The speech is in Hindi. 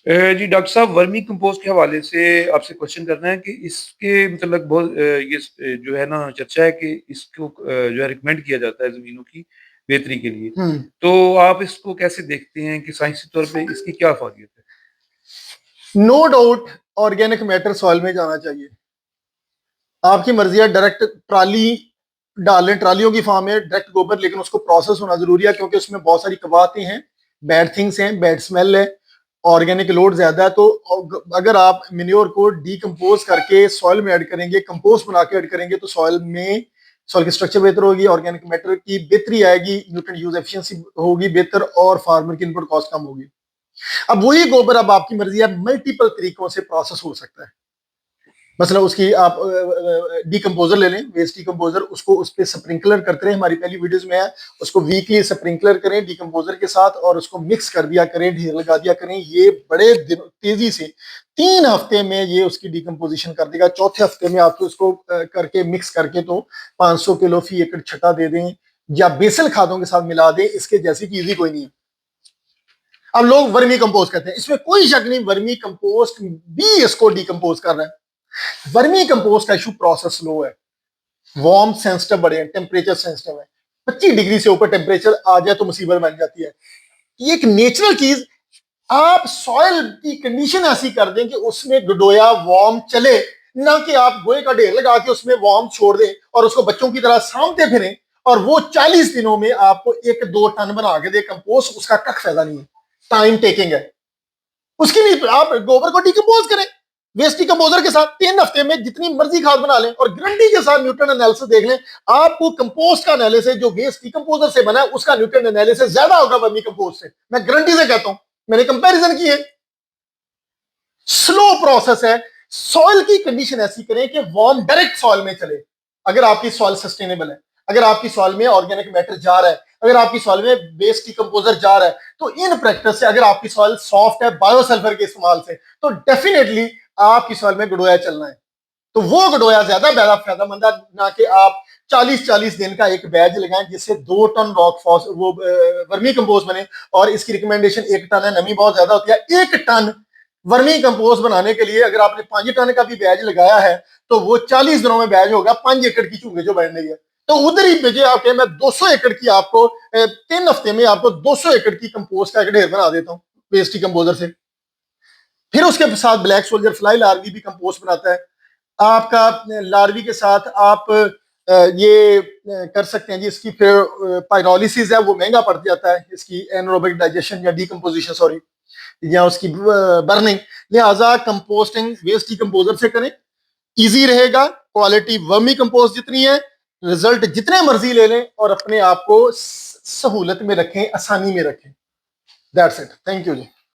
जी डॉक्टर साहब, वर्मी कंपोस्ट के हवाले से आपसे क्वेश्चन करना है कि इसके मतलब बहुत जो है ना चर्चा है कि इसको जो है रिकमेंड किया जाता है ज़मीनों की बेहतरी के लिए। हम्म। तो आप इसको कैसे देखते हैं कि साइंसी तौर पे इसकी क्या फ़ायदियत है? No doubt organic matter soil में जाना चाहिए। आपकी मर्जी है, डायरेक्ट ट्राली डालें, ट्रालियों की फॉर्म में डायरेक्ट गोबर, लेकिन उसको प्रोसेस होना जरूरी है क्योंकि उसमें बहुत सारी कवाते हैं, बैड थिंग्स हैं, बैड स्मेल है, ऑर्गेनिक लोड ज्यादा है। तो अगर आप मिन्योर को डीकम्पोज करके सॉइल में ऐड करेंगे, कंपोस्ट बना के ऐड करेंगे, तो सॉइल की स्ट्रक्चर बेहतर होगी, ऑर्गेनिक मैटर की बेहतरी आएगी, न्यूट्रिएंट यूज एफिशिएंसी होगी बेहतर, और फार्मर की इनपुट कॉस्ट कम होगी। अब वही गोबर, अब आपकी मर्जी है, मल्टीपल तरीकों से प्रोसेस हो सकता है। मतलब उसकी आप डीकम्पोजर ले लें, वेस्ट डीकम्पोजर, उसको उस पर स्प्रिंकलर करते रहे, हमारी पहली वीडियोस में है, उसको वीकली स्प्रिंकलर करें डीकम्पोजर के साथ और उसको मिक्स कर दिया करें, ढेर लगा दिया करें। ये बड़े तेजी से 3 हफ्ते में ये उसकी डीकम्पोजिशन कर देगा। चौथे हफ्ते में आप तो उसको करके मिक्स करके तो 500 किलो फी एकड़ छटा दे दें या बेसल खादों के साथ मिला दें, इसके जैसी चीज ही कोई नहीं है। अब लोग वर्मी कंपोस्ट कहते हैं, इसमें कोई शक नहीं, वर्मी कंपोस्ट भी इसको डीकम्पोज कर रहा है। वर्मी कंपोस्ट का इशू प्रोसेस लो है, वार्म सेंसिटिव बड़े हैं, टेम्परेचर सेंसिटिव है। 25 डिग्री से ऊपर टेम्परेचर आ जाए तो मुसीबत बन जाती है। ये एक नेचुरल चीज, आप सॉइल की कंडीशन ऐसी कर दें कि उसमें गडोया वार्म चले, ना कि आप गोए का ढेर लगा के उसमें वार्म छोड़ दें और उसको बच्चों की तरह सामते फिरें और वो 40 दिनों में आपको 1-2 टन बना के दे कंपोस्ट। उसका कख फायदा नहीं है, टाइम टेकिंग है। उसके लिए आप गोबर को डिकम्पोज करें वेस्ट डिकम्पोजर के साथ, 3 हफ्ते में जितनी मर्जी खाद बना लें और गारंटी के साथ न्यूट्रिएंट एनालिसिस देख लें। आपको कंपोस्ट का एनालिसिस जो वेस्ट डिकम्पोजर से बना है उसका न्यूट्रिएंट एनालिसिस ज्यादा होगा वर्मी कंपोस्ट से, मैं गारंटी से कहता हूं, मैंने कंपैरिजन की है। स्लो प्रोसेस है। सॉइल की कंडीशन ऐसी करें कि वार्म डायरेक्ट सॉइल में चले। अगर आपकी सॉइल सस्टेनेबल है, अगर आपकी सॉइल में ऑर्गेनिक मैटर जा रहा है, अगर आपकी सॉइल में वेस्ट डिकम्पोजर जा रहा है, तो इन प्रैक्टिस से अगर आपकी सॉइल सॉफ्ट है बायोसल्फर के इस्तेमाल से, तो डेफिनेटली आपकी सॉइल में गडोया चलना है। तो वो गडोया ज्यादा फायदेमंद है, ना कि आप 40-40 दिन का एक बैच लगाएं जिससे 2 टन रॉक फॉस वो वर्मी कंपोस्ट बने। और इसकी रिकमेंडेशन 1 टन है, नमी बहुत ज्यादा होती है। 1 टन वर्मी कंपोस्ट बनाने के लिए अगर आपने 5 टन का भी बैच लगाया है तो वो 40 दिनों में बैच होगा 5 एकड़ की चूंगे जो बढ़ने है। तो उधर ही भेजे आपके, मैं 200 एकड़ की आपको 3 हफ्ते में आपको 200 एकड़ की कंपोस्ट का एक ढेर बना देता हूँ वेस्ट कंपोजर से। फिर उसके साथ ब्लैक सोल्जर फ्लाई लार्वी भी कंपोस्ट बनाता है आपका। लार्वी के साथ आप ये कर सकते हैं जी। इसकी फिर पाइरोलिसिस है, वो महंगा पड़ जाता है, इसकी एनरोबिक डाइजेशन या डीकम्पोजिशन सॉरी, या उसकी बर्निंग। लिहाजा कंपोस्टिंग वेस्ट डिकम्पोजर से करें, इजी रहेगा। क्वालिटी वर्मी कंपोस्ट जितनी है, रिजल्ट जितने मर्जी ले लें और अपने आप को सहूलत में रखें, आसानी में रखें। That's it, thank you ji.